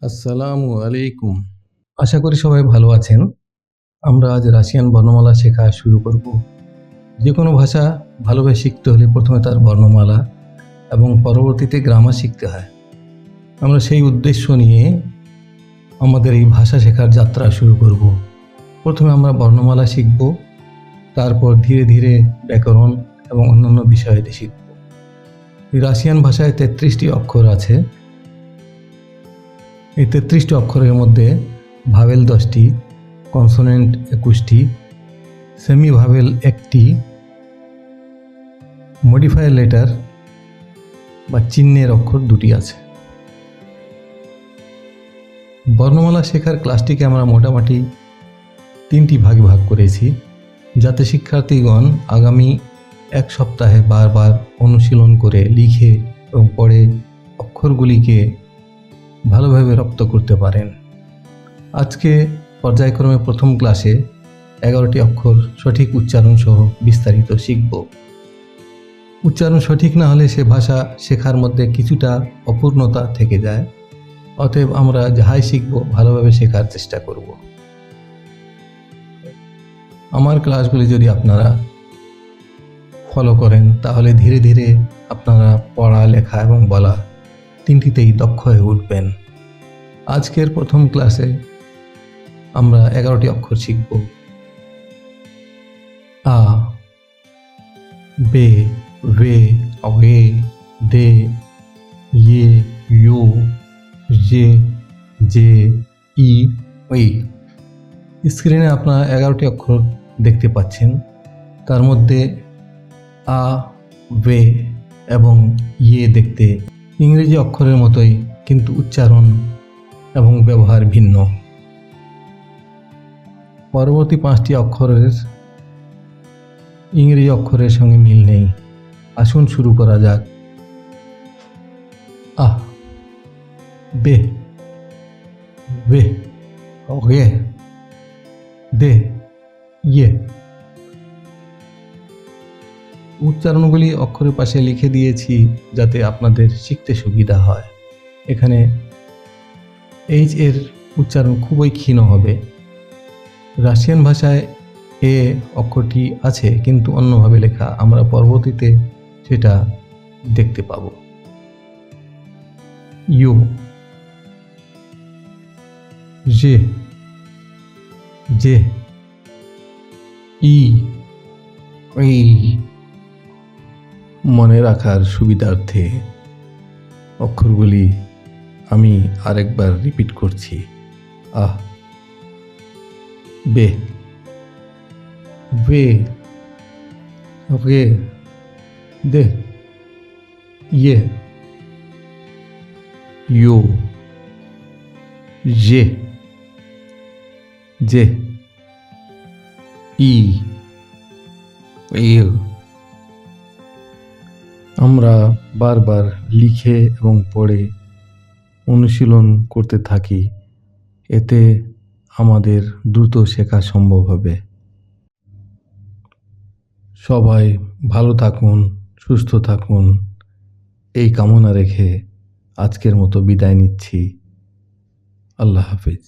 আসসালামু আলাইকুম। আশা করি সবাই ভালো আছেন। আমরা আজ রাশিয়ান বর্ণমালা শেখা শুরু করব। যে কোনো ভাষা ভালোভাবে শিখতে হলে প্রথমে তার বর্ণমালা এবং পরবর্তীতে গ্রামার শিখতে হয়। আমরা সেই উদ্দেশ্য নিয়ে আমাদের এই ভাষা শেখার যাত্রা শুরু করব। প্রথমে আমরা বর্ণমালা শিখব, তারপর ধীরে ধীরে ব্যাকরণ এবং অন্যান্য বিষয়াদি শিখব। এই রাশিয়ান ভাষায় 33টি অক্ষর আছে। এই 33টি অক্ষরের মধ্যে ভাওয়েল 10টি, কনসোনেন্ট 21টি, সেমি ভাওয়েল 1টি, মডিফায়ার লেটার বা চিহ্নের অক্ষর 2টি আছে। বর্ণমালা শেখার ক্লাসটিকে আমরা মোটামুটি 3টি ভাগে ভাগ করেছি, যাতে শিক্ষার্থীগণ আগামী এক সপ্তাহে বারবার অনুশীলন করে লিখে এবং পড়ে অক্ষরগুলিকে ভালোভাবে রপ্ত করতে পারেন। আজকে পর্যায়ক্রমে প্রথম ক্লাসে 11টি অক্ষর সঠিক উচ্চারণ সহ বিস্তারিত শিখব। উচ্চারণ সঠিক না হলে সে ভাষা শেখার মধ্যে কিছুটা অপূর্ণতা থেকে যায়। অতএব আমরা যাহাই শিখব ভালোভাবে শেখার চেষ্টা করব। আমার ক্লাসগুলি যদি আপনারা ফলো করেন তাহলে ধীরে ধীরে আপনারা পড়া, লেখা এবং বলা তিনটিতেই দক্ষ হয়ে উঠবেন। আজকের প্রথম ক্লাসে আমরা 11টি অক্ষর শিখব। আ, বে, ওয়ে, অগে, দে, ইয়ে, ইউ, জে, জে, ই, ওই। স্ক্রিনে আপনারা 11টি অক্ষর দেখতে পাচ্ছেন। তার মধ্যে আ, বে এবং ইয়ে দেখতে ইংরেজি অক্ষরের মতোই, কিন্তু উচ্চারণ এবং ব্যবহার ভিন্ন। পরবর্তী 5টি অক্ষরের ইংরেজি অক্ষরের সঙ্গে মিল নেই। আসুন শুরু করা যাক। আহ, বে, বে, ওগে, দে, ইয়ে। উচ্চারণগুলি অক্ষরের পাশে লিখে দিয়েছি যাতে আপনাদের শিখতে সুবিধা হয়। এখানে এইচ এর উচ্চারণ খুবই ক্ষীণ হবে। রাশিয়ান ভাষায় এ অক্ষরটি আছে কিন্তু অন্যভাবে লেখা, আমরা পরবর্তীতে সেটা দেখতে পাব। ইউ, জে, জে, ই, এই। মনে রাখার সুবিধার্থে অক্ষরগুলি আমি আরেকবার রিপিট করছি। আহ, বে, वे, ओके, दे, ये, you, J, J, E, you. আমরা বারবার লিখে এবং পড়ে অনুশীলন করতে থাকি, এতে আমাদের দ্রুত শেখা সম্ভব হবে। সবাই ভালো থাকুন, সুস্থ থাকুন, এই কামনা রেখে আজকের মতো বিদায় নিচ্ছি। আল্লাহ হাফেজ।